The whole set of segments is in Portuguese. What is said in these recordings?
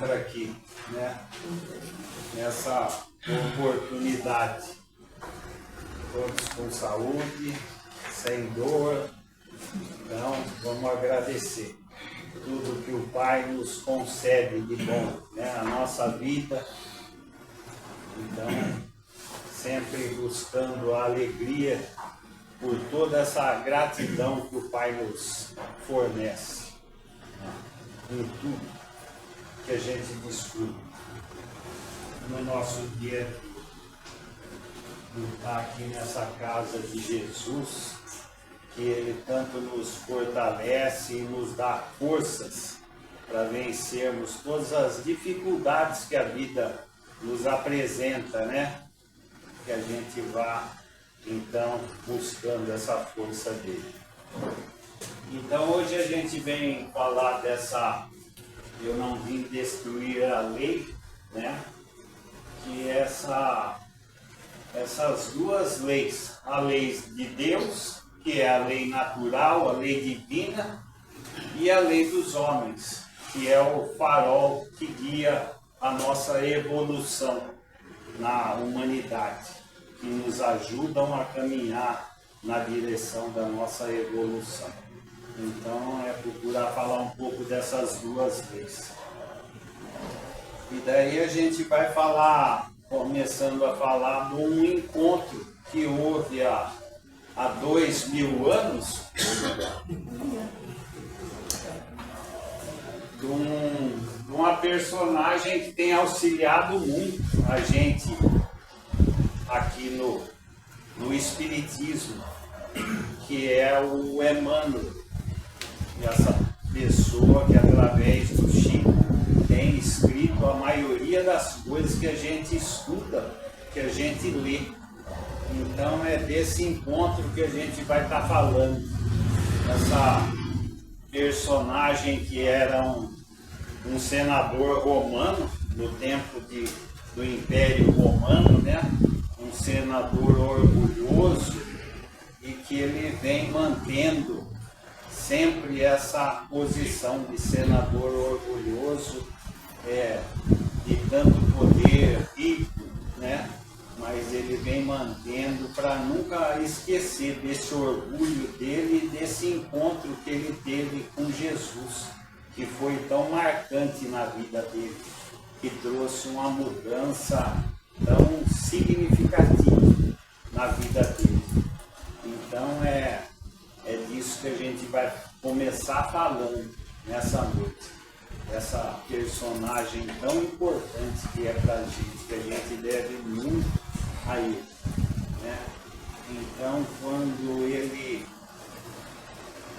encontra aqui, né? Nessa oportunidade. Todos com saúde, sem dor. Então, vamos agradecer tudo que o Pai nos concede de bom, né? A nossa vida. Então, sempre buscando a alegria por toda essa gratidão que o Pai nos fornece, né? Em tudo que a gente descobre no nosso dia a dia. Estar aqui nessa casa de Jesus, que Ele tanto nos fortalece e nos dá forças para vencermos todas as dificuldades que a vida nos apresenta, né? Que a gente vá, então, buscando essa força dele. Então, hoje a gente vem falar dessa, eu não vim destruir a lei, né? Que essas duas leis, a lei de Deus, que é a lei natural, a lei divina, e a lei dos homens, que é o farol que guia a nossa evolução na humanidade, que nos ajudam a caminhar na direção da nossa evolução. Então, é procurar falar um pouco dessas duas leis. E daí a gente vai falar, começando a falar de um encontro que houve há 2000 anos, de uma personagem que tem auxiliado muito a gente aqui no Espiritismo, que é o Emmanuel. E essa pessoa que, através do Chico, tem escrito a maioria das coisas que a gente estuda, que a gente lê. Então é desse encontro que a gente vai estar falando. Essa personagem que era um senador romano, no tempo do Império Romano, né? Um senador orgulhoso, e que ele vem mantendo sempre essa posição de senador orgulhoso, de tanto poder, rico, né? Mas ele vem mantendo para nunca esquecer desse orgulho dele e desse encontro que ele teve com Jesus, que foi tão marcante na vida dele, que trouxe uma mudança tão significativa na vida dele. Então é disso que a gente vai começar falando nessa noite. Essa personagem tão importante que é para a gente, que a gente deve muito a ele, né? Então, quando ele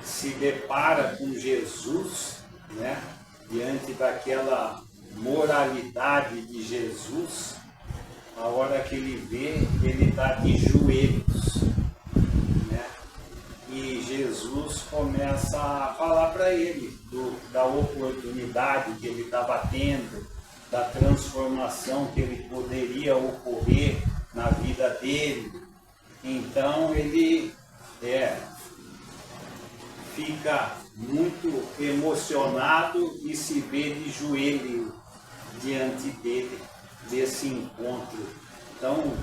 se depara com Jesus, né? Diante daquela moralidade de Jesus, a hora que ele vê, ele está de joelhos, né? E Jesus começa a falar para ele da oportunidade que ele estava tendo, da transformação que ele poderia ocorrer na vida dele. Então ele fica muito emocionado e se vê de joelho diante dele, desse encontro tão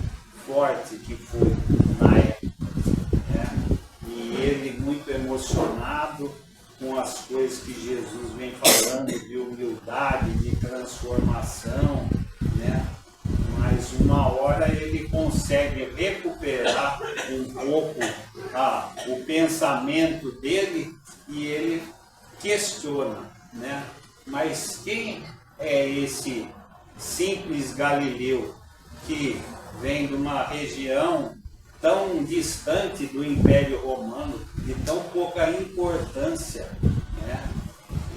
forte que foi na época, né? E ele muito emocionado com as coisas que Jesus vem falando de humildade, de transformação, né? Mas uma hora ele consegue recuperar um pouco o pensamento dele e ele questiona, né? Mas quem é esse simples galileu que vem de uma região tão distante do Império Romano, de tão pouca importância, né?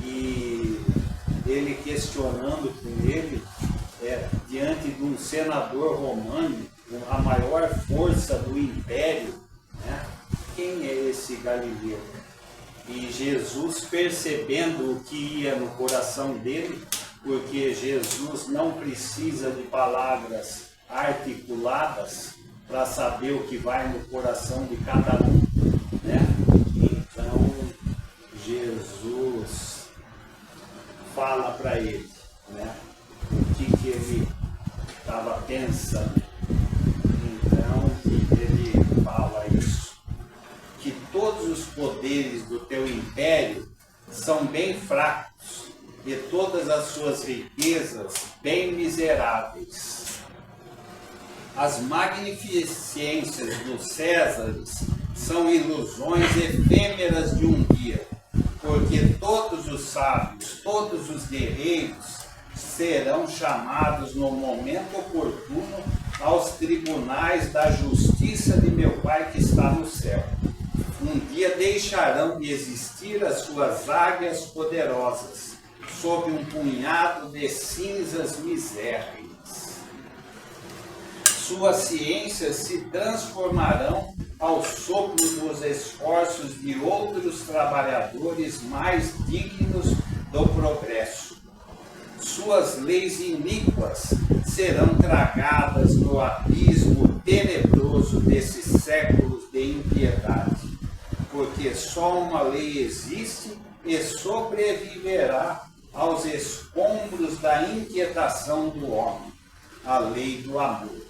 E ele questionando com ele, diante de um senador romano, a maior força do Império, né? Quem é esse Galileu? E Jesus, percebendo o que ia no coração dele, porque Jesus não precisa de palavras articuladas para saber o que vai no coração de cada um, né? Então, Jesus fala para ele, né? pensando. Então, ele fala isso, que todos os poderes do teu império são bem fracos e todas as suas riquezas bem miseráveis. As magnificências dos Césares são ilusões efêmeras de um dia, porque todos os sábios, todos os guerreiros serão chamados no momento oportuno aos tribunais da justiça de meu Pai que está no céu. Um dia deixarão de existir as suas águias poderosas, sob um punhado de cinzas misérrimas. Suas ciências se transformarão ao sopro dos esforços de outros trabalhadores mais dignos do progresso. Suas leis iníquas serão tragadas no abismo tenebroso desses séculos de impiedade, porque só uma lei existe e sobreviverá aos escombros da inquietação do homem, a lei do amor,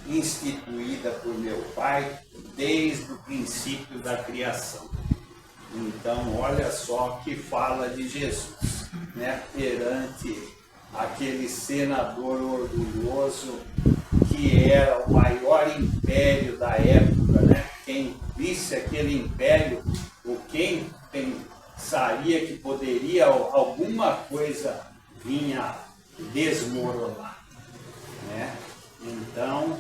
instituída por meu Pai desde o princípio da criação. Então, olha só que fala de Jesus, né? Perante aquele senador orgulhoso que era o maior império da época, né? Quem visse aquele império, ou quem pensaria que poderia alguma coisa vinha desmoronar, né? Então,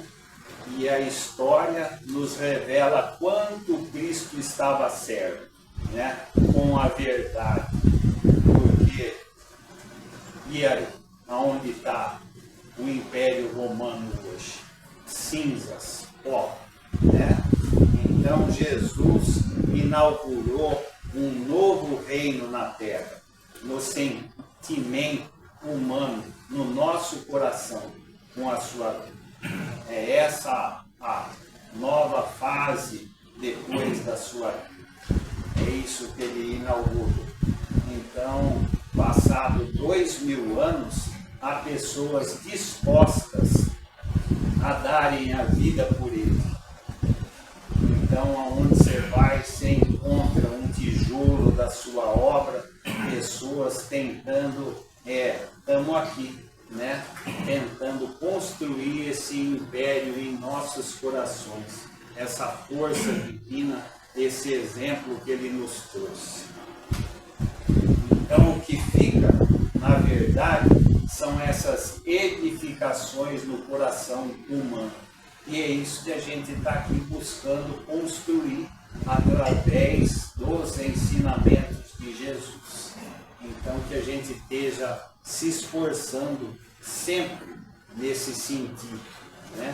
e a história nos revela quanto Cristo estava certo, né? Com a verdade. Porque, e aí, aonde está o Império Romano hoje? Cinzas, pó, né? Então Jesus inaugurou um novo reino na terra, no sentimento humano, no nosso coração, com a sua vida. É essa a nova fase depois da sua vida. É isso que ele inaugurou. Então, passado 2000 anos, há pessoas dispostas a darem a vida por ele. Então, aonde você vai, você encontra um tijolo da sua obra, pessoas tentando, estamos aqui, né? Tentando construir esse império em nossos corações, essa força divina, esse exemplo que ele nos trouxe. Então, o que fica, na verdade, são essas edificações no coração humano. E é isso que a gente está aqui buscando construir através dos ensinamentos de Jesus. Então, que a gente esteja se esforçando sempre nesse sentido, né?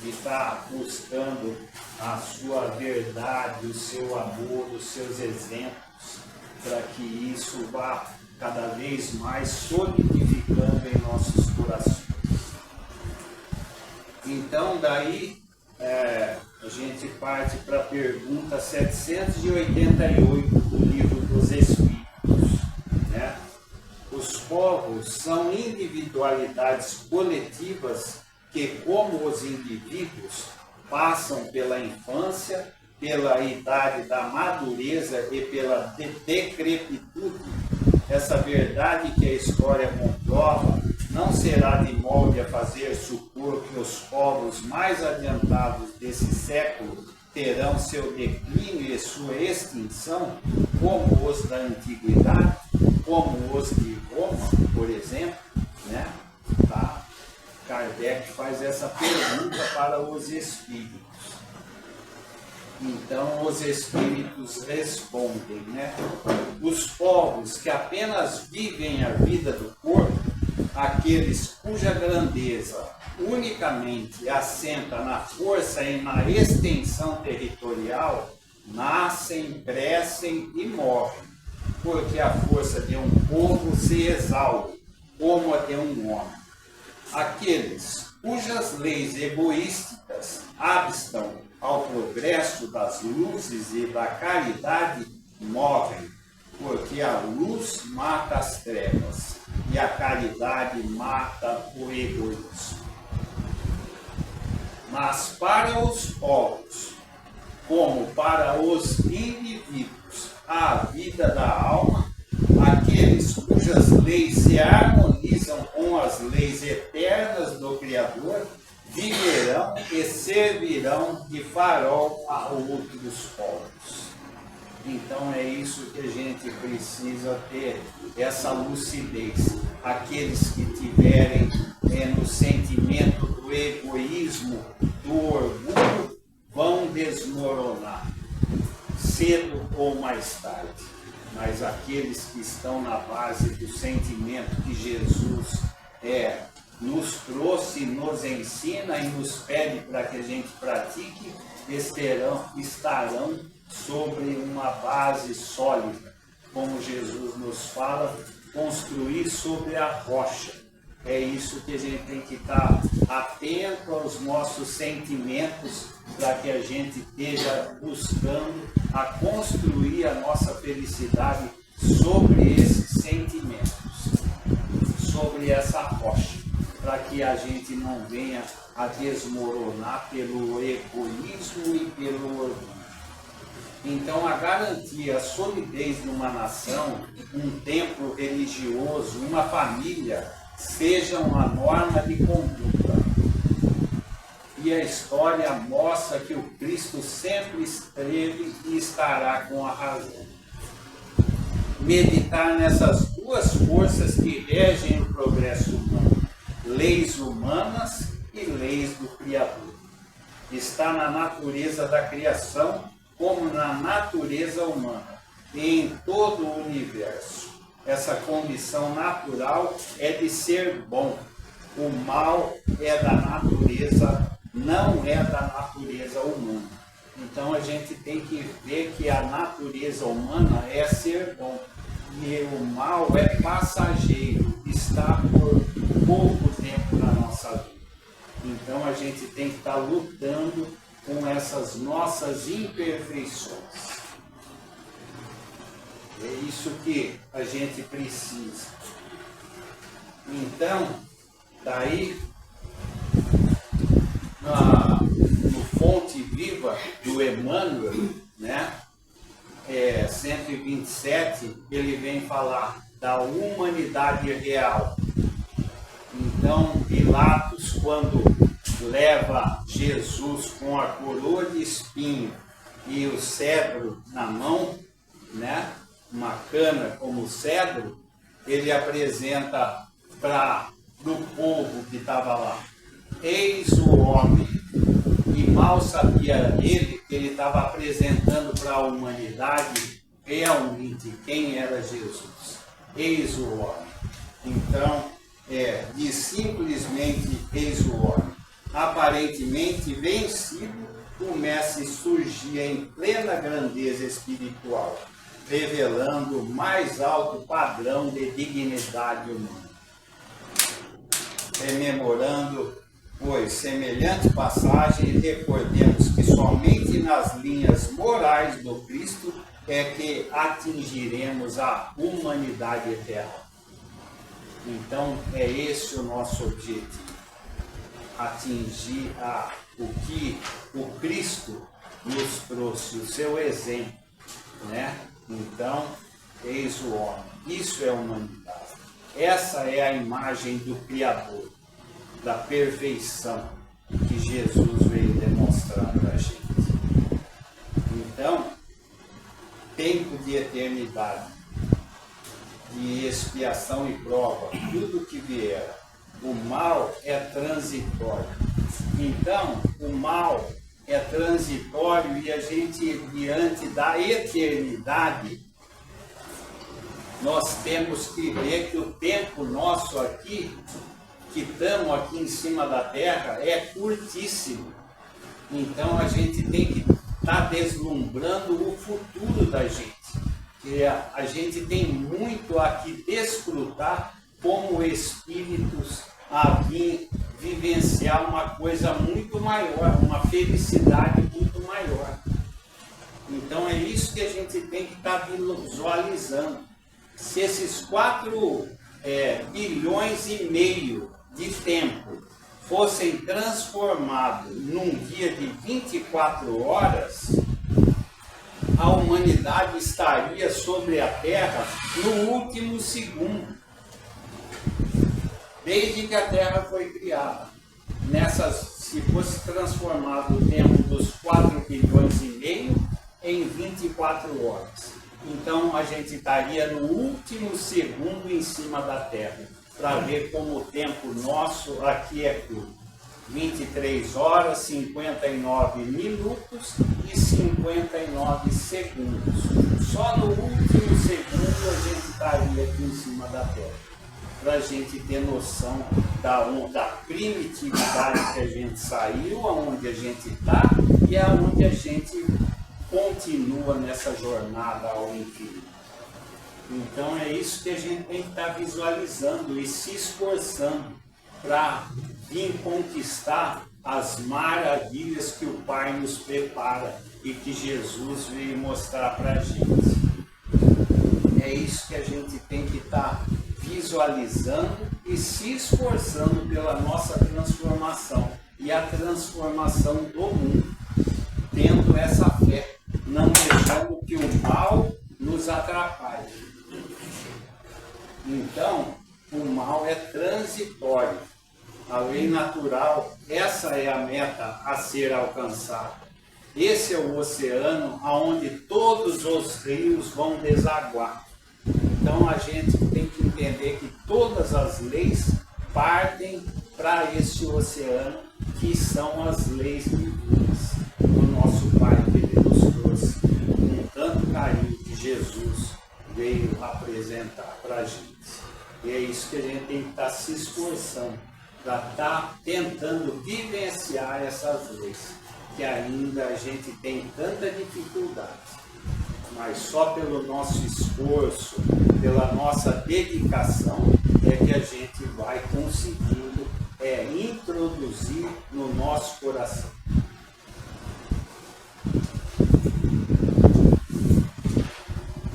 De estar buscando a sua verdade, o seu amor, os seus exemplos, para que isso vá cada vez mais solidificando em nossos corações. Então, daí, a gente parte para a pergunta 788 do Livro dos Espíritos, né? Os povos são individualidades coletivas que, como os indivíduos, passam pela infância, pela idade da madureza e pela decrepitude. Essa verdade que a história comprova não será de molde a fazer supor que os povos mais adiantados desse século terão seu declínio e sua extinção, como os da antiguidade, como os de Roma, por exemplo, né? Tá? Kardec faz essa pergunta para os espíritos. Então, os espíritos respondem, né? Os povos que apenas vivem a vida do corpo, aqueles cuja grandeza unicamente assenta na força e na extensão territorial, nascem, crescem e morrem, porque a força de um povo se exaure, como a de um homem. Aqueles cujas leis egoísticas abstam ao progresso das luzes e da caridade morrem, porque a luz mata as trevas e a caridade mata o egoísmo. Mas para os povos, como para os indivíduos, a vida da alma, aqueles cujas leis se harmonizam com as leis eternas do Criador, viverão e servirão de farol a outros povos. Então é isso que a gente precisa ter, essa lucidez. Aqueles que tiverem no sentimento do egoísmo, do orgulho, vão desmoronar, cedo ou mais tarde. Mas aqueles que estão na base do sentimento que Jesus nos trouxe, nos ensina e nos pede para que a gente pratique, estarão sobre uma base sólida, como Jesus nos fala, construir sobre a rocha. É isso que a gente tem que estar atento aos nossos sentimentos, para que a gente esteja buscando a construir a nossa felicidade sobre esses sentimentos, sobre essa rocha, para que a gente não venha a desmoronar pelo egoísmo e pelo orgulho. Então, a garantia, a solidez de uma nação, um templo religioso, uma família, sejam a norma de conduta. E a história mostra que o Cristo sempre esteve e estará com a razão. Meditar nessas duas forças que regem o progresso humano, leis humanas e leis do Criador. Está na natureza da criação, como na natureza humana, e em todo o universo. Essa condição natural é de ser bom. O mal é da natureza, não é da natureza humana. Então a gente tem que ver que a natureza humana é ser bom. E o mal é passageiro, está por pouco tempo na nossa vida. Então a gente tem que estar lutando com essas nossas imperfeições. É isso que a gente precisa. Então, daí, no Fonte Viva do Emmanuel, né, 127, ele vem falar da humanidade real. Então, Pilatos, quando leva Jesus com a coroa de espinho e o cedro na mão, né, uma cana como cedro, ele apresenta para o povo que estava lá: eis o homem. E mal sabia ele que ele estava apresentando para a humanidade realmente quem era Jesus. Eis o homem. Então, diz simplesmente eis o homem. Aparentemente vencido, o Mestre surgia em plena grandeza espiritual, revelando o mais alto padrão de dignidade humana. Rememorando, pois, semelhante passagem, recordemos que somente nas linhas morais do Cristo é que atingiremos a humanidade real. Então, é esse o nosso objetivo. Atingir o que o Cristo nos trouxe, o seu exemplo, né? Então, eis o homem. Isso é a humanidade. Essa é a imagem do Criador, da perfeição que Jesus veio demonstrar para a gente. Então, tempo de eternidade, de expiação e prova, tudo que vier. O mal é transitório. Então, o mal é transitório e a gente, diante da eternidade, nós temos que ver que o tempo nosso aqui, que estamos aqui em cima da terra, é curtíssimo. Então, a gente tem que estar deslumbrando o futuro da gente. Que a gente tem muito a que desfrutar como espíritos a vir vivenciar uma coisa muito maior, uma felicidade muito maior. Então é isso que a gente tem que estar visualizando. Se esses 4,5 bilhões de tempo fossem transformados num dia de 24 horas, a humanidade estaria sobre a Terra no último segundo, desde que a Terra foi criada. Se fosse transformado o tempo dos 4 bilhões e meio em 24 horas. Então a gente estaria no último segundo em cima da Terra, para ver como o tempo nosso aqui é curto. 23 horas, 59 minutos e 59 segundos. Só no último segundo a gente estaria aqui em cima da Terra, para a gente ter noção da primitividade que a gente saiu, aonde a gente está e aonde a gente continua nessa jornada ao infinito. Então é isso que a gente tem que estar visualizando e se esforçando para vir conquistar as maravilhas que o Pai nos prepara e que Jesus veio mostrar para a gente. É isso que a gente tem que estar visualizando e se esforçando pela nossa transformação e a transformação do mundo, tendo essa fé, não deixando que o mal nos atrapalhe. Então, o mal é transitório. A lei natural, essa é a meta a ser alcançada. Esse é o oceano onde todos os rios vão desaguar. Então a gente tem que entender que todas as leis partem para este oceano, que são as leis divinas do nosso Pai que Ele nos trouxe com tanto carinho que Jesus veio apresentar para a gente. E é isso que a gente tem que estar se esforçando para estar tentando vivenciar essas leis, que ainda a gente tem tanta dificuldade. Mas só pelo nosso esforço, pela nossa dedicação, é que a gente vai conseguindo introduzir no nosso coração.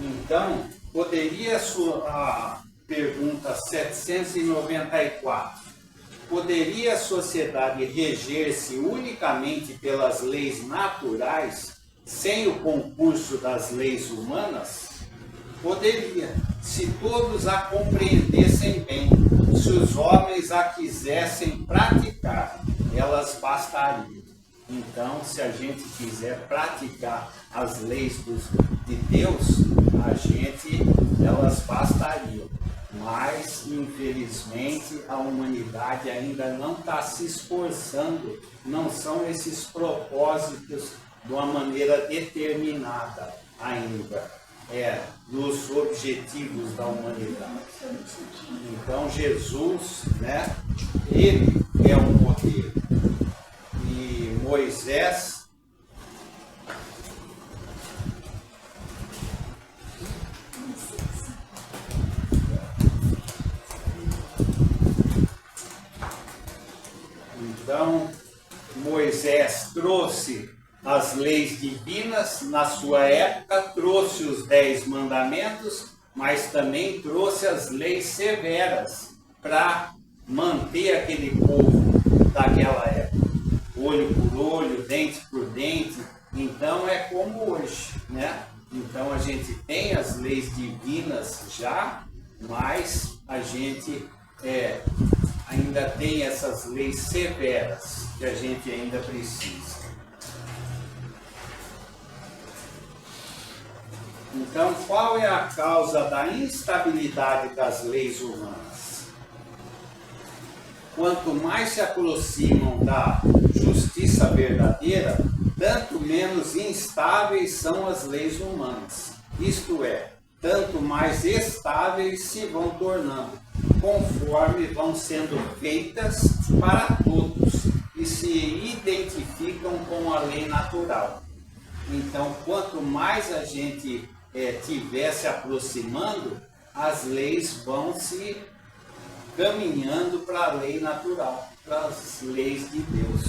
Então, poderia a pergunta 794, poderia a sociedade reger-se unicamente pelas leis naturais, sem o concurso das leis humanas? Poderia, se todos a compreendessem bem, se os homens a quisessem praticar, elas bastariam. Então, se a gente quiser praticar as leis de Deus, elas bastariam. Mas, infelizmente, a humanidade ainda não está se esforçando, não são esses propósitos de uma maneira determinada ainda, dos objetivos da humanidade. Então, Jesus, ele é um modelo. E Moisés, trouxe as leis divinas na sua época, trouxe os 10 mandamentos, mas também trouxe as leis severas para manter aquele povo daquela época. Olho por olho, dente por dente. Então é como hoje, né? Então a gente tem as leis divinas já, mas a gente ainda tem essas leis severas que a gente ainda precisa. Então, qual é a causa da instabilidade das leis humanas? Quanto mais se aproximam da justiça verdadeira, tanto menos instáveis são as leis humanas. Isto é, tanto mais estáveis se vão tornando, conforme vão sendo feitas para todos e se identificam com a lei natural. Então, quanto mais a gente estiver se aproximando, as leis vão se caminhando para a lei natural, para as leis de Deus.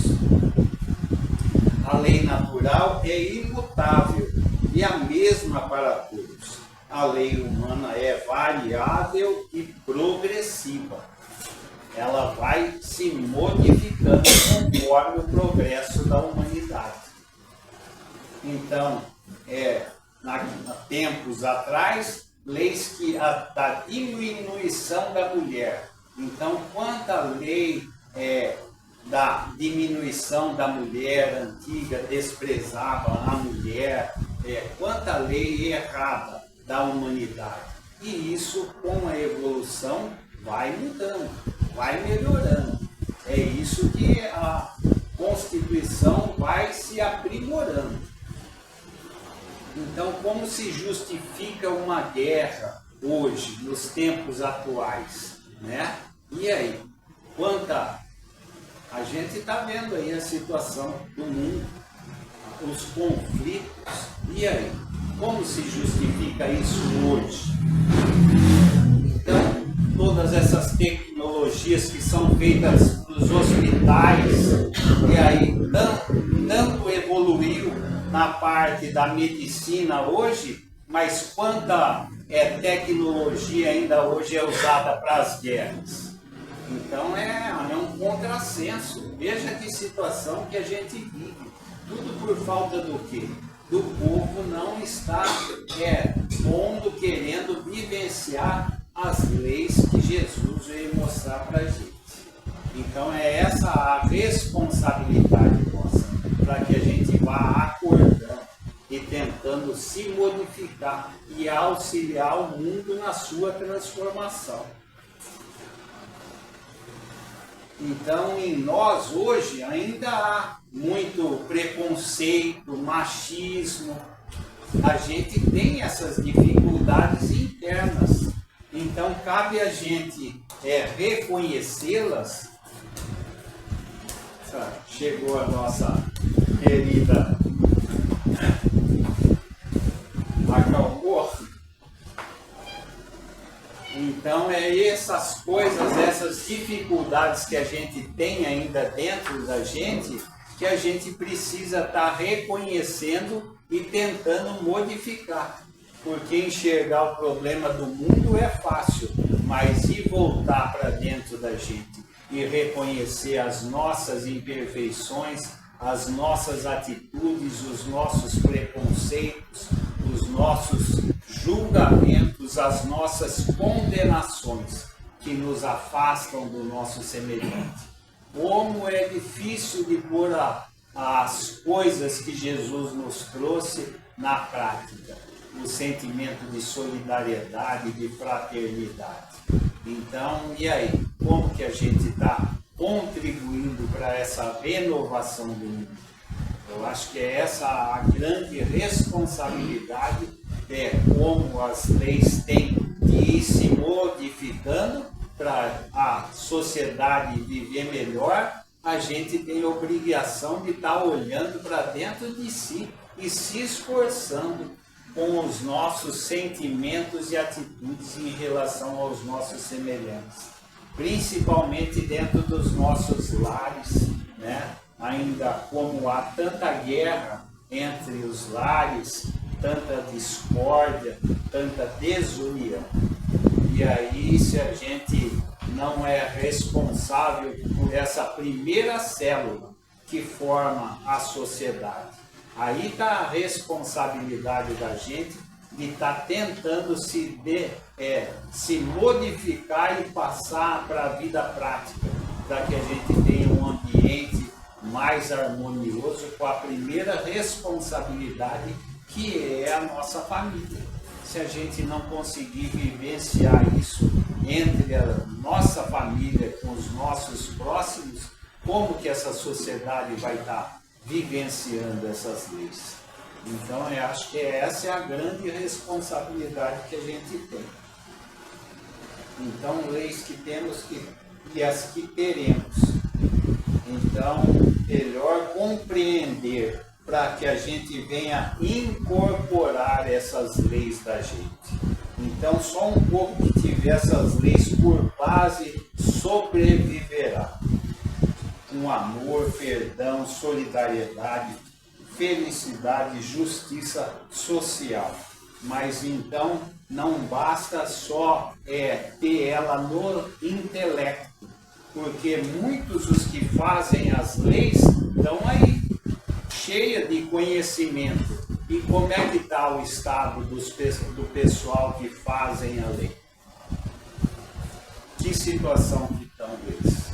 A lei natural é imutável e a mesma para todos. A lei humana é variável e progressiva. ela vai se modificando conforme o progresso da humanidade. Então, tempos atrás, leis da diminuição da mulher. Então, quanta lei da diminuição da mulher antiga desprezava a mulher, quanta lei errada da humanidade. E isso, com a evolução, vai mudando, vai melhorando. É isso que a Constituição vai se aprimorando. Então, como se justifica uma guerra hoje, nos tempos atuais, né? E aí, a gente está vendo aí a situação do mundo, os conflitos, e aí, como se justifica isso hoje? Então, todas essas tecnologias que são feitas nos hospitais, e aí tanto evoluiu na parte da medicina hoje, mas quanta tecnologia ainda hoje é usada para as guerras. Então é um contrassenso. Veja que situação que a gente vive. Tudo por falta do quê? Do povo não estar querendo vivenciar as leis que Jesus veio mostrar para a gente. Então é essa a responsabilidade nossa, para que a gente vá acordando e tentando se modificar e auxiliar o mundo na sua transformação. Então, em nós hoje ainda há muito preconceito, machismo. A gente tem essas dificuldades internas. Então, cabe a gente reconhecê-las. Chegou a nossa querida acalmou. Então essas coisas, essas dificuldades que a gente tem ainda dentro da gente, que a gente precisa estar reconhecendo e tentando modificar. Porque enxergar o problema do mundo é fácil, mas ir voltar para dentro da gente e reconhecer as nossas imperfeições, as nossas atitudes, os nossos preconceitos, os nossos julgamentos, as nossas condenações que nos afastam do nosso semelhante. Como é difícil de pôr as coisas que Jesus nos trouxe na prática. O sentimento de solidariedade, de fraternidade. Então, e aí? Como que a gente está contribuindo para essa renovação do mundo? Eu acho que é essa a grande responsabilidade, como as leis têm de ir se modificando para a sociedade viver melhor. A gente tem a obrigação de estar olhando para dentro de si e se esforçando com os nossos sentimentos e atitudes em relação aos nossos semelhantes, principalmente dentro dos nossos lares, né? Ainda como há tanta guerra entre os lares, tanta discórdia, tanta desunião. E aí, se a gente não é responsável por essa primeira célula que forma a sociedade, aí está a responsabilidade da gente de estar tentando se modificar e passar para a vida prática, para que a gente tenha um ambiente mais harmonioso com a primeira responsabilidade, que é a nossa família. Se a gente não conseguir vivenciar isso entre a nossa família com os nossos próximos, como que essa sociedade vai estar vivenciando essas leis? Então, eu acho que essa é a grande responsabilidade que a gente tem. Então, leis que temos e as que teremos. Então, melhor compreender para que a gente venha incorporar essas leis da gente. Então, só um povo que tiver essas leis por base sobreviverá. Com amor, perdão, solidariedade, felicidade, justiça social. Mas então não basta só ter ela no intelecto, porque muitos os que fazem as leis estão aí, cheia de conhecimento. E como é que está o estado do pessoal que fazem a lei? Que situação que estão eles?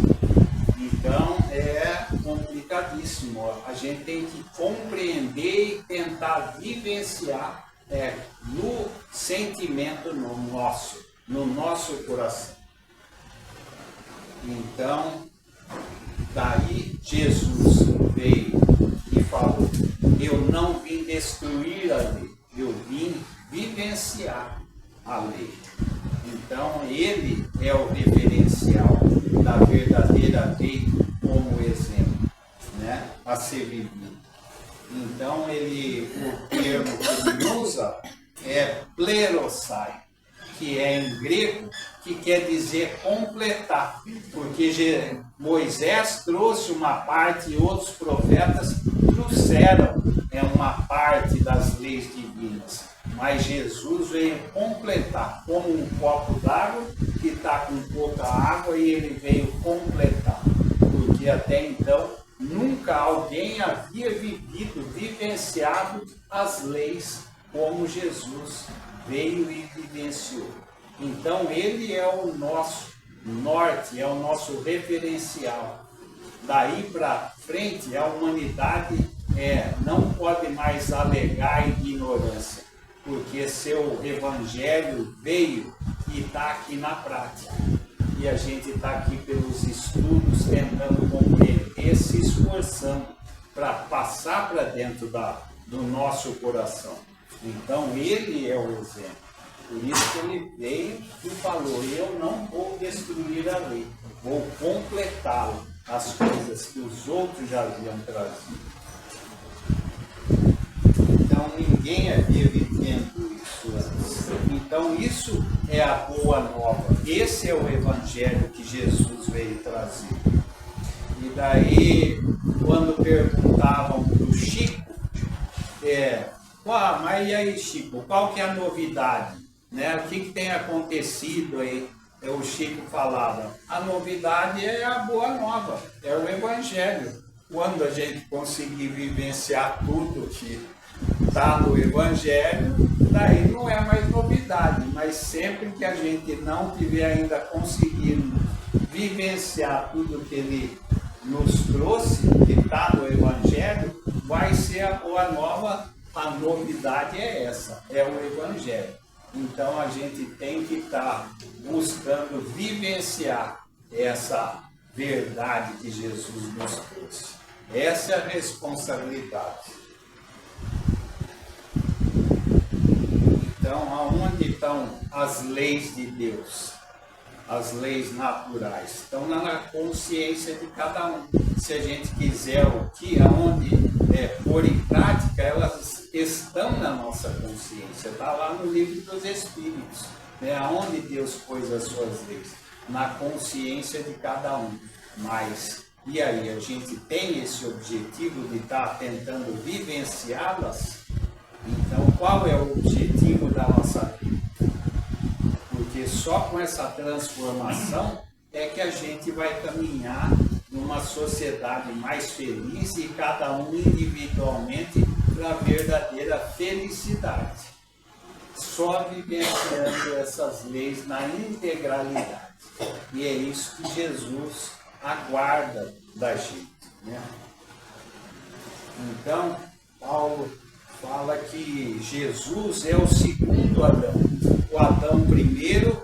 Então é complicadíssimo. A gente tem que compreender e tentar vivenciar no sentimento no nosso coração. Então, daí Jesus veio e falou: eu não vim destruir a lei, eu vim vivenciar a lei. Então, ele é o referencial da verdadeira lei como exemplo, né, a ser vivido. Então, o termo que ele usa é plerosai, que é em grego, que quer dizer completar, porque Moisés trouxe uma parte e outros profetas trouxeram uma parte das leis divinas, mas Jesus veio completar, como um copo d'água que está com pouca água, e ele veio completar, porque até então nunca alguém havia vivenciado as leis como Jesus veio e vivenciou. Então ele é o nosso norte, é o nosso referencial. Daí para frente a humanidade não pode mais alegar ignorância, porque seu evangelho veio e está aqui na prática. E a gente está aqui pelos estudos tentando compreender, se esforçando para passar para dentro do nosso coração. Então ele é o exemplo. Por isso que ele veio e falou: eu não vou destruir a lei, vou completá-la, as coisas que os outros já haviam trazido. Então ninguém havia vivendo isso antes. Então isso é a boa nova. Esse é o evangelho que Jesus veio trazer. E daí, quando perguntavam para o Chico, mas e aí, Chico, qual que é a novidade? Né? O que tem acontecido aí? O Chico falava: a novidade é a boa nova, é o evangelho. Quando a gente conseguir vivenciar tudo que está no evangelho, daí não é mais novidade, mas sempre que a gente não tiver ainda conseguindo vivenciar tudo que ele nos trouxe, que está no evangelho, vai ser a boa nova. A novidade é essa, é o evangelho. Então a gente tem que estar buscando vivenciar essa verdade que Jesus nos trouxe. Essa é a responsabilidade. Então, aonde estão as leis de Deus? As leis naturais estão na consciência de cada um. Se a gente quiser aonde pôr em prática, elas estão na nossa consciência. Está lá no livro dos Espíritos, aonde Deus pôs as suas leis, na consciência de cada um. Mas e aí, a gente tem esse objetivo de estar tentando vivenciá-las? Então, qual é o objetivo da nossa vida? Porque só com essa transformação é que a gente vai caminhar numa sociedade mais feliz e cada um individualmente para a verdadeira felicidade. Só vivenciando essas leis na integralidade. E é isso que Jesus aguarda da gente. Né? Então, Paulo fala que Jesus é o segundo Adão. O Adão primeiro,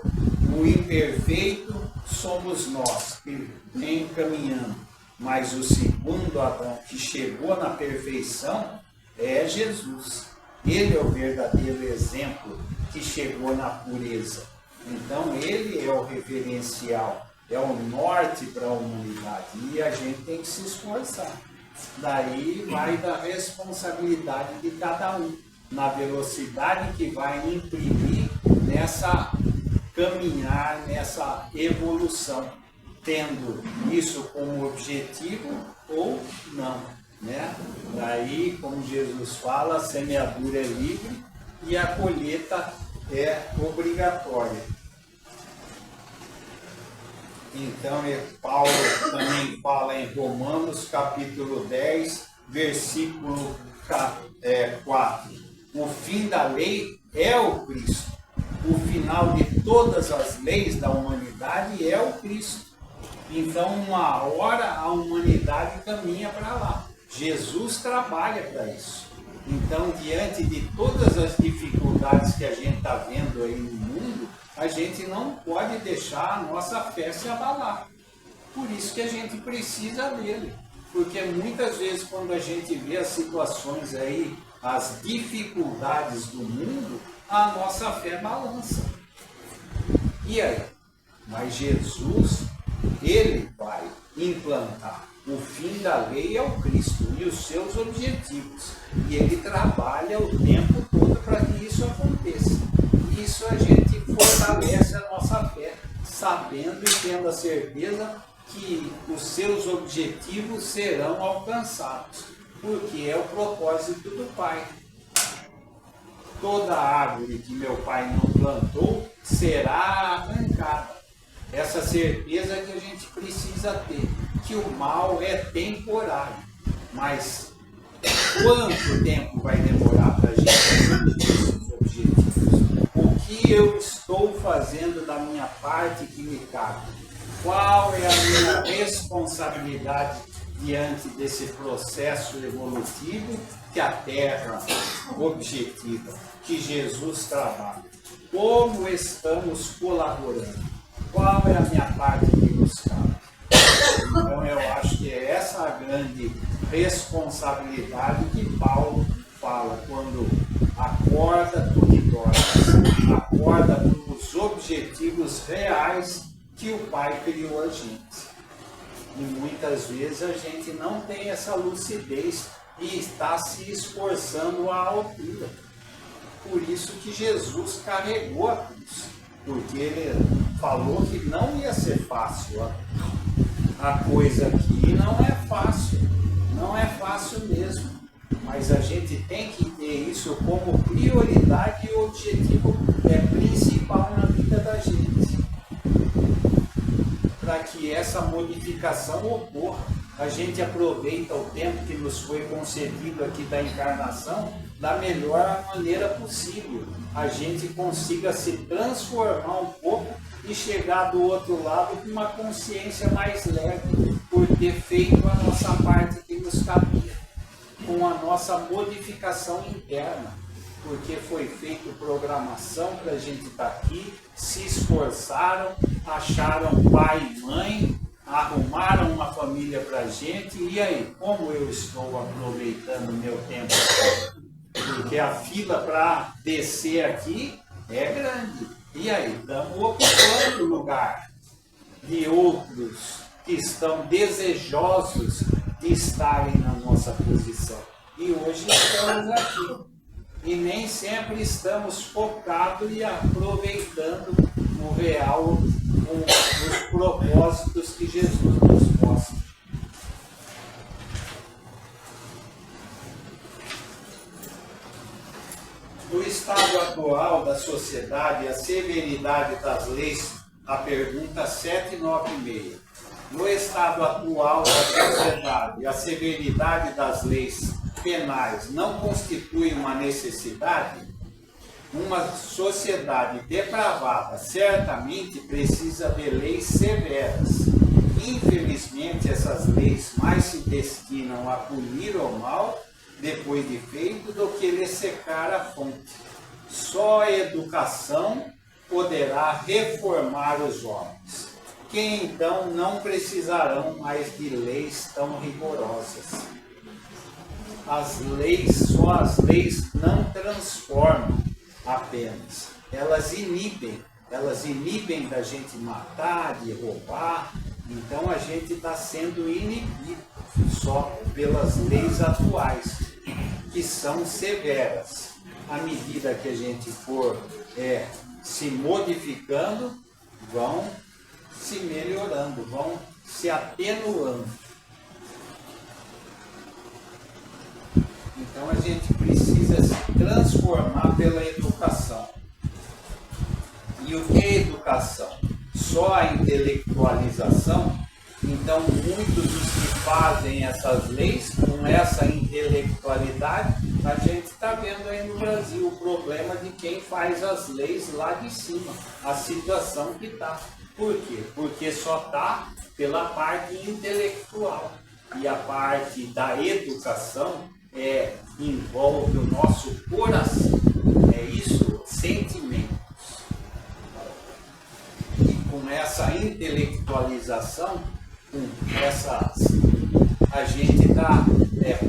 o imperfeito, somos nós, que vem caminhando. Mas o segundo Adão, que chegou na perfeição, é Jesus. Ele é o verdadeiro exemplo que chegou na pureza. Então, ele é o referencial, é o norte para a humanidade. E a gente tem que se esforçar. Daí vai da responsabilidade de cada um, na velocidade que vai imprimir nessa caminhar, nessa evolução, tendo isso como objetivo ou não. Né? Daí, como Jesus fala, a semeadura é livre e a colheita é obrigatória. Então, Paulo também fala em Romanos, capítulo 10, versículo 4. O fim da lei é o Cristo. O final de todas as leis da humanidade é o Cristo. Então, uma hora a humanidade caminha para lá. Jesus trabalha para isso. Então, diante de todas as dificuldades que a gente está vendo aí no mundo, a gente não pode deixar a nossa fé se abalar. Por isso que a gente precisa dele. Porque muitas vezes quando a gente vê as situações aí, as dificuldades do mundo, a nossa fé balança. E aí? Mas Jesus, ele vai implantar. O fim da lei é o Cristo e os seus objetivos. E ele trabalha o tempo todo para que isso aconteça. Isso a gente fortalece a nossa fé, sabendo e tendo a certeza que os seus objetivos serão alcançados, porque é o propósito do Pai. Toda árvore que meu Pai não plantou será arrancada. Essa certeza que a gente precisa ter, que o mal é temporário, mas quanto tempo vai demorar para a gente atingir esses objetivos? O que eu estou fazendo da minha parte que me cabe? Qual é a minha responsabilidade diante desse processo evolutivo que a Terra objetiva, que Jesus trabalha? Como estamos colaborando? Qual é a minha parte que nos cabe? Então eu acho que é essa a grande responsabilidade que Paulo fala quando acorda tu que dormes, acorda para os objetivos reais que o Pai criou a gente. E muitas vezes a gente não tem essa lucidez e está se esforçando à altura. Por isso que Jesus carregou a cruz, porque ele falou que não ia ser fácil. A coisa aqui não é fácil, não é fácil mesmo. Mas a gente tem que ter isso como prioridade e objetivo principal na vida da gente. Para que essa modificação ocorra, a gente aproveita o tempo que nos foi concedido aqui da encarnação da melhor maneira possível. A gente consiga se transformar um pouco e chegar do outro lado com uma consciência mais leve, por ter feito a nossa parte que nos cabia, com a nossa modificação interna, porque foi feita programação para a gente estar aqui, se esforçaram, acharam pai e mãe, arrumaram uma família para a gente, e aí, como eu estou aproveitando o meu tempo? Porque a fila para descer aqui é grande. E aí, estamos ocupando o lugar de outros que estão desejosos de estarem na nossa posição. E hoje estamos aqui. E nem sempre estamos focados e aproveitando o real, os propósitos que Jesus nos mostra. No estado atual da sociedade, a severidade das leis, a pergunta 796. No estado atual da sociedade, a severidade das leis penais não constitui uma necessidade? Uma sociedade depravada certamente precisa de leis severas. Infelizmente, essas leis mais se destinam a punir o mal depois de feito do que lhe secar a fonte. Só a educação poderá reformar os homens, que então não precisarão mais de leis tão rigorosas. Só as leis não transformam apenas, elas inibem da gente matar, de roubar. Então a gente está sendo inibido só pelas leis atuais, que são severas. À medida que a gente for se modificando, vão se melhorando, vão se atenuando. Então a gente precisa se transformar pela educação. E o que é educação? só a intelectualização, então muitos dos que fazem essas leis com essa intelectualidade, a gente está vendo aí no Brasil o problema de quem faz as leis lá de cima, a situação que está. Por quê? Porque só está pela parte intelectual. E a parte da educação envolve o nosso coração. É isso, sentimentos. E com essa intelectualização, a gente está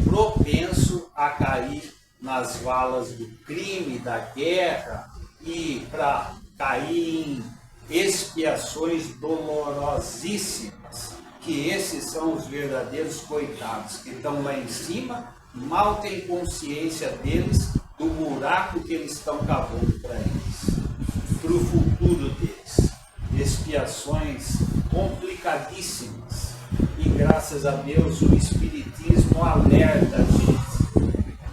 propenso a cair nas valas do crime, da guerra, e para cair em expiações dolorosíssimas, que esses são os verdadeiros coitados, que estão lá em cima, mal têm consciência deles, do buraco que eles estão cavando para eles, para o futuro deles. Expiações complicadíssimas. E graças a Deus o Espiritismo alerta a gente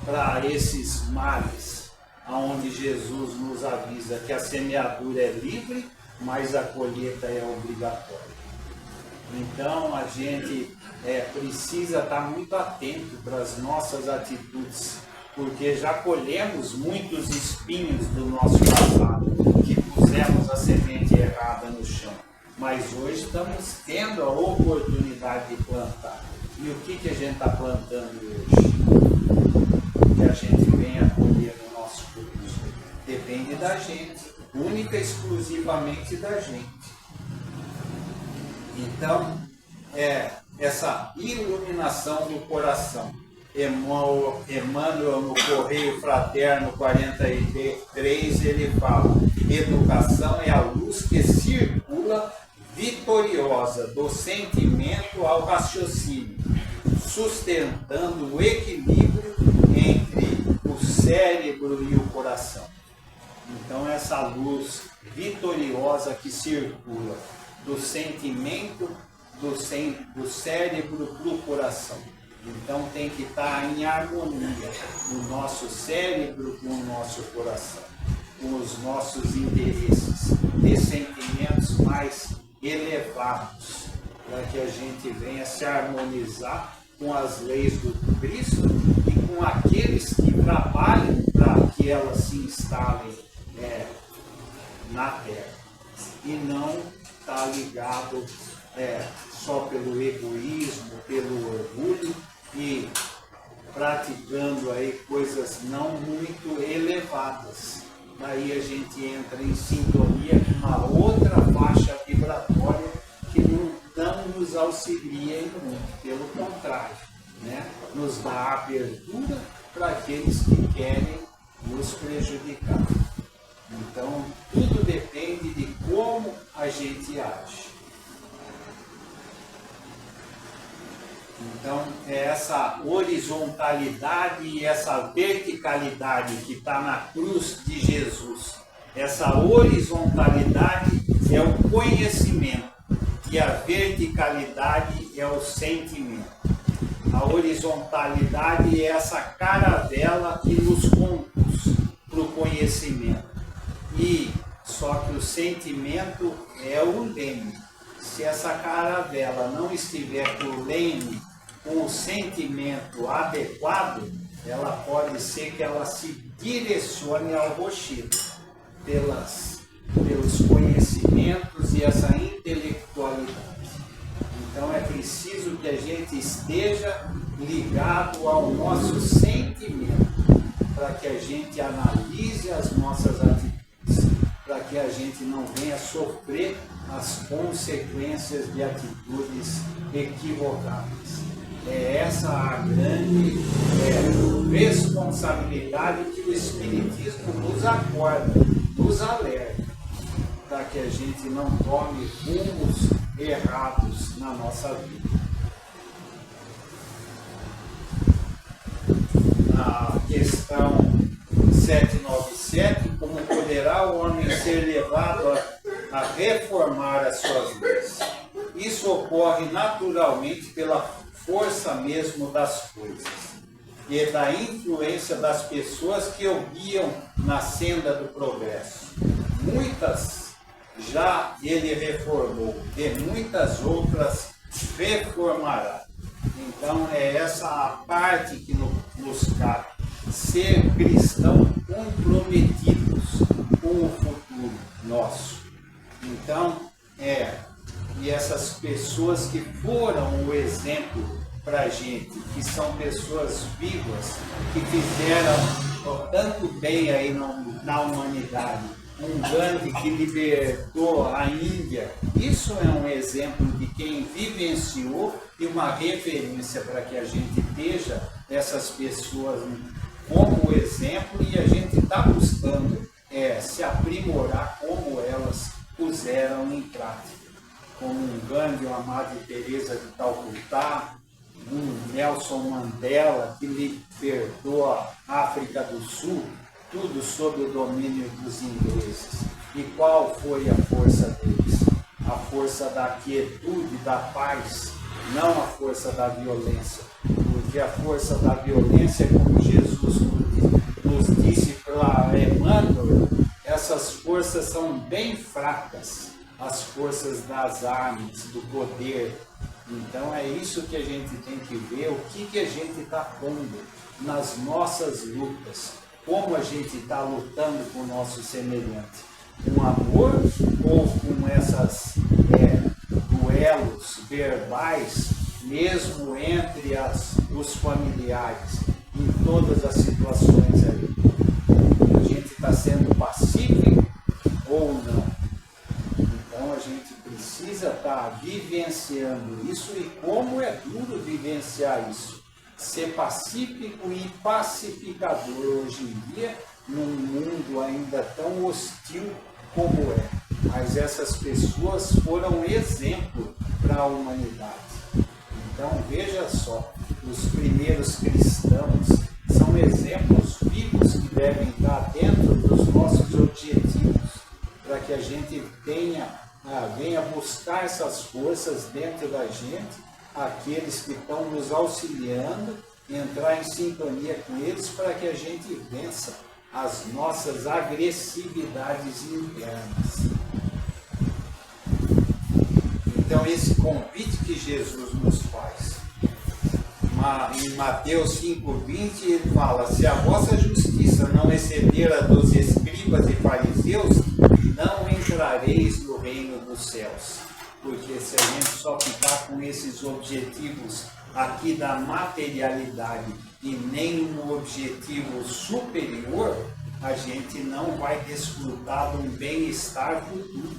para esses males, aonde Jesus nos avisa que a semeadura é livre, mas a colheita é obrigatória. Então a gente precisa estar muito atento para as nossas atitudes, porque já colhemos muitos espinhos do nosso passado, que pusemos a semente errada no chão. Mas hoje estamos tendo a oportunidade de plantar. E o que a gente está plantando hoje? Que a gente venha colher no nosso curso. Depende da gente, única e exclusivamente da gente. Então, essa iluminação do coração. Emmanuel, no Correio Fraterno 43, ele fala: educação é a luz que circula vitoriosa do sentimento ao raciocínio, sustentando o equilíbrio entre o cérebro e o coração. Então, essa luz vitoriosa que circula do sentimento do cérebro para o coração. Então tem que estar em harmonia o nosso cérebro com o nosso coração, com os nossos interesses, de sentimentos mais elevados, para que a gente venha se harmonizar com as leis do Cristo e com aqueles que trabalham para que elas se instalem na Terra. E não está ligado só pelo egoísmo, pelo orgulho e praticando aí coisas não muito elevadas. Daí a gente entra em sintonia com uma outra faixa vibratória que não nos auxilia muito, pelo contrário, nos dá abertura para aqueles que querem nos prejudicar. Então, tudo depende de como a gente age. Então, essa horizontalidade e essa verticalidade que está na cruz de Jesus, essa horizontalidade é o conhecimento e a verticalidade é o sentimento. A horizontalidade é essa caravela que nos conduz para o conhecimento. E só que o sentimento é o leme. Se essa caravela não estiver com o leme, com o sentimento adequado, ela pode ser que ela se direcione ao rochedo pelos conhecimentos e essa intelectualidade. Então é preciso que a gente esteja ligado ao nosso sentimento, para que a gente analise as nossas atitudes, para que a gente não venha sofrer as consequências de atitudes equivocadas. É essa a grande responsabilidade que o Espiritismo nos acorda, nos alerta, para que a gente não tome rumos errados na nossa vida. Na questão 797, como poderá o homem ser levado a reformar as suas leis? Isso ocorre naturalmente pela força mesmo das coisas e da influência das pessoas que o guiam na senda do progresso. Muitas já ele reformou, e muitas outras reformará. Então é essa a parte que nos cabe, ser cristão comprometidos com o futuro nosso. Então, e essas pessoas que foram o exemplo para a gente, que são pessoas vivas, que fizeram tanto bem aí na humanidade. Um Gandhi que libertou a Índia, isso é um exemplo de quem vivenciou e uma referência para que a gente veja essas pessoas como exemplo, e a gente está buscando se aprimorar como elas puseram em prática. Como um Gandhi, uma Madre Teresa de Calcutá, um Nelson Mandela que libertou a África do Sul, tudo sob o domínio dos ingleses. E qual foi a força deles? A força da quietude, da paz, não a força da violência. Porque a força da violência, como Jesus nos disse para Emmanuel, essas forças são bem fracas, as forças das armas, do poder. Então é isso que a gente tem que ver, o que a gente está pondo nas nossas lutas, como a gente está lutando com o nosso semelhante, com amor ou com essas duelos verbais, mesmo entre os familiares, em todas as situações aí. A gente está sendo pacífico ou não? Então a gente precisa estar vivenciando isso, e como é duro vivenciar isso. Ser pacífico e pacificador hoje em dia, num mundo ainda tão hostil como é. Mas essas pessoas foram exemplo para a humanidade. Então veja só, os primeiros cristãos são exemplos vivos que devem estar dentro dos nossos objetivos, para que a gente venha buscar essas forças dentro da gente, aqueles que estão nos auxiliando, entrar em sintonia com eles para que a gente vença as nossas agressividades internas. Então esse convite que Jesus nos faz, em Mateus 5,20 ele fala: se a vossa justiça não exceder a dos escribas e fariseus, não entrareis no reino dos céus. Porque se a gente só ficar com esses objetivos aqui da materialidade e nem um objetivo superior, a gente não vai desfrutar de um bem-estar futuro.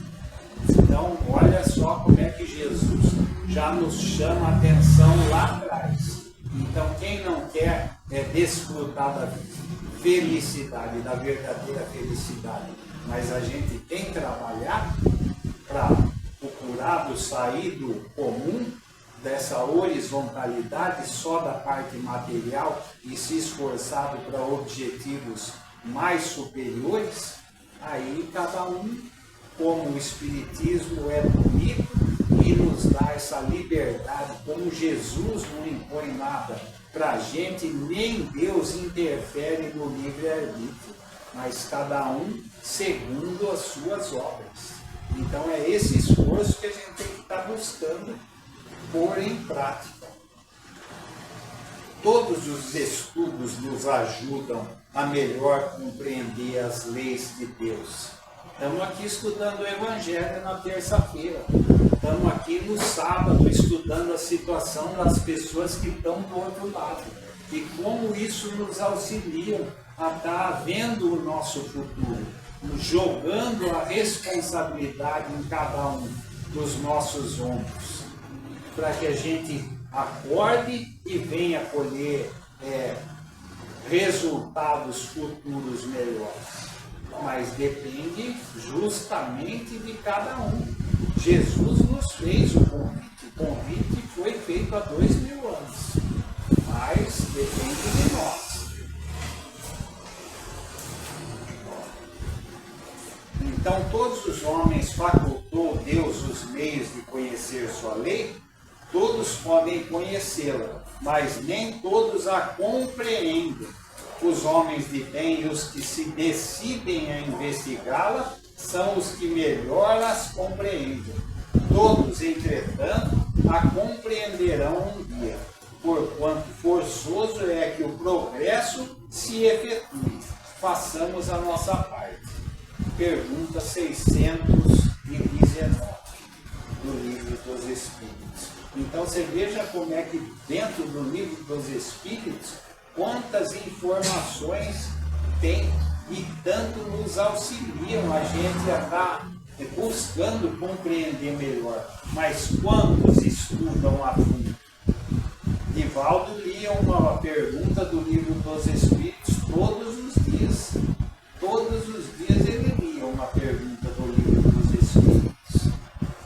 Então, olha só como é que Jesus já nos chama a atenção lá atrás. Então, quem não quer desfrutar da felicidade, da verdadeira felicidade, mas a gente tem que trabalhar para procurado sair do comum, dessa horizontalidade só da parte material e se esforçado para objetivos mais superiores, aí cada um, como o Espiritismo é bonito e nos dá essa liberdade, como Jesus não impõe nada para a gente, nem Deus interfere no livre-arbítrio, mas cada um segundo as suas obras. Então é esse esforço que a gente tem que estar buscando pôr em prática. Todos os estudos nos ajudam a melhor compreender as leis de Deus. Estamos aqui estudando o Evangelho na terça-feira. Estamos aqui no sábado estudando a situação das pessoas que estão do outro lado. E como isso nos auxilia a estar vendo o nosso futuro, jogando a responsabilidade em cada um dos nossos ombros, para que a gente acorde e venha colher resultados futuros melhores. Mas depende justamente de cada um. Jesus nos fez o convite. O convite foi feito há 2000 anos, mas depende de nós. Então, todos os homens facultou Deus os meios de conhecer sua lei, todos podem conhecê-la, mas nem todos a compreendem. Os homens de bem e os que se decidem a investigá-la são os que melhor as compreendem. Todos, entretanto, a compreenderão um dia, porquanto forçoso é que o progresso se efetue. Façamos a nossa parte. Pergunta 619 do Livro dos Espíritos. Então você veja como é que dentro do Livro dos Espíritos, quantas informações tem e tanto nos auxiliam a gente a estar buscando compreender melhor. Mas quantos estudam a fundo? Divaldo lia uma pergunta do Livro dos Espíritos todos os dias. Todos os dias ele lia uma pergunta do Livro dos Espíritos.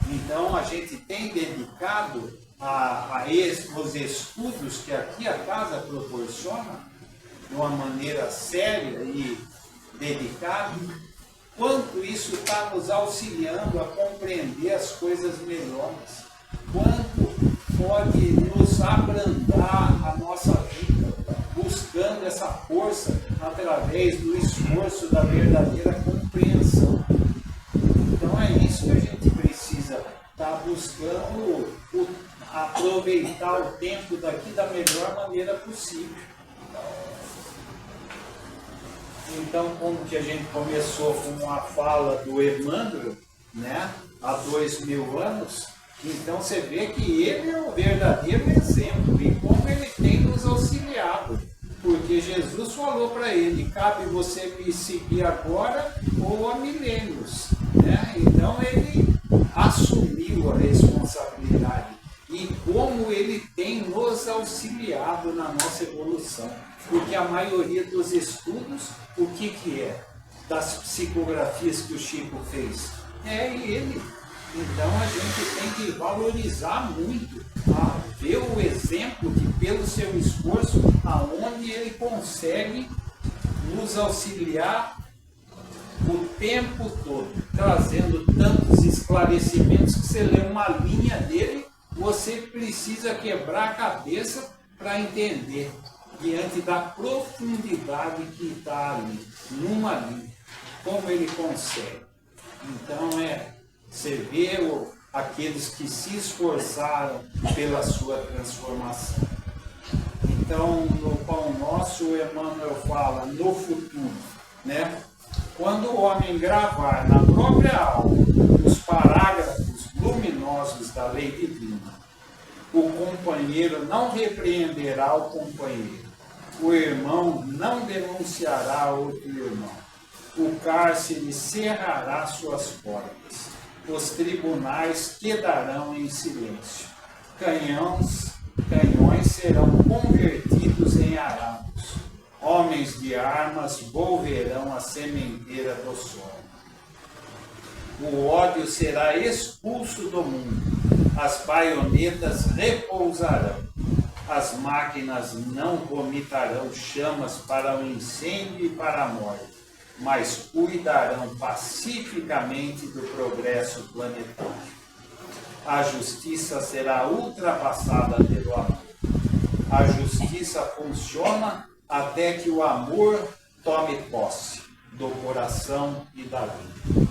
Então a gente tem dedicado os estudos que aqui a casa proporciona, de uma maneira séria e dedicada, quanto isso está nos auxiliando a compreender as coisas melhores, quanto pode nos abrandar a nossa vida, buscando essa força através do esforço da verdadeira compreensão. Então é isso que a gente precisa estar buscando, aproveitar o tempo daqui da melhor maneira possível. Então, como que a gente começou com a fala do Emmanuel, né, há 2000 anos, então você vê que ele é o verdadeiro exemplo e como ele tem nos auxiliado. Porque Jesus falou para ele, cabe você me seguir agora ou há milênios. Né? Então ele assumiu a responsabilidade. E como ele tem nos auxiliado na nossa evolução. Porque a maioria dos estudos, o que é? Das psicografias que o Chico fez? É ele. Então a gente tem que valorizar muito, ver o exemplo que pelo seu esforço, aonde ele consegue nos auxiliar o tempo todo, trazendo tantos esclarecimentos que você lê uma linha dele, você precisa quebrar a cabeça para entender, diante da profundidade que está ali, numa linha, como ele consegue. Então você vê aqueles que se esforçaram pela sua transformação. Então, no Pão Nosso, o Emmanuel fala no futuro, né? Quando o homem gravar na própria alma os parágrafos luminosos da lei divina, o companheiro não repreenderá o companheiro, o irmão não denunciará outro irmão, o cárcere cerrará suas portas, os tribunais quedarão em silêncio, canhões serão convertidos em arados, homens de armas volverão à sementeira do sol. O ódio será expulso do mundo, as baionetas repousarão, as máquinas não vomitarão chamas para o incêndio e para a morte, mas cuidarão pacificamente do progresso planetário. A justiça será ultrapassada pelo amor. A justiça funciona até que o amor tome posse do coração e da vida.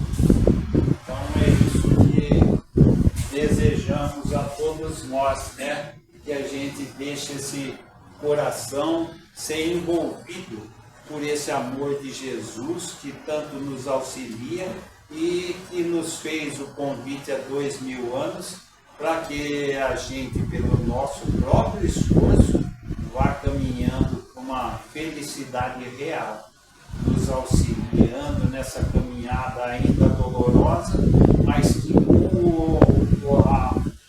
Então é isso que desejamos a todos nós, né? Que a gente deixe esse coração ser envolvido por esse amor de Jesus que tanto nos auxilia e que nos fez o convite há 2000 anos para que a gente, pelo nosso próprio esforço, vá caminhando com uma felicidade real, nos auxiliando nessa caminhada ainda dolorosa, mas que com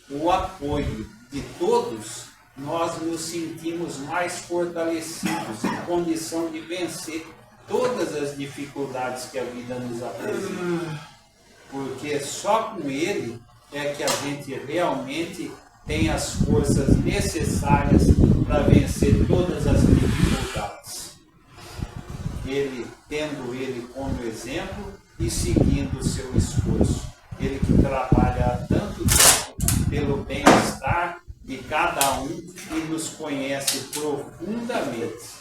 o apoio de todos, nós nos sentimos mais fortalecidos, em condição de vencer todas as dificuldades que a vida nos apresenta. Porque só com ele é que a gente realmente tem as forças necessárias para vencer todas as dificuldades. Tendo ele como exemplo e seguindo o seu esforço. Ele que trabalha há tanto tempo pelo bem-estar de cada um e nos conhece profundamente.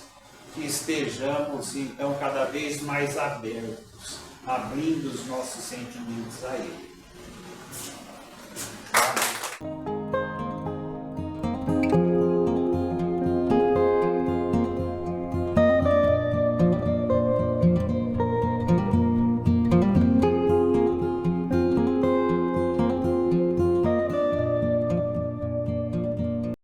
Que estejamos, então, cada vez mais abertos abrindo os nossos sentimentos a Ele.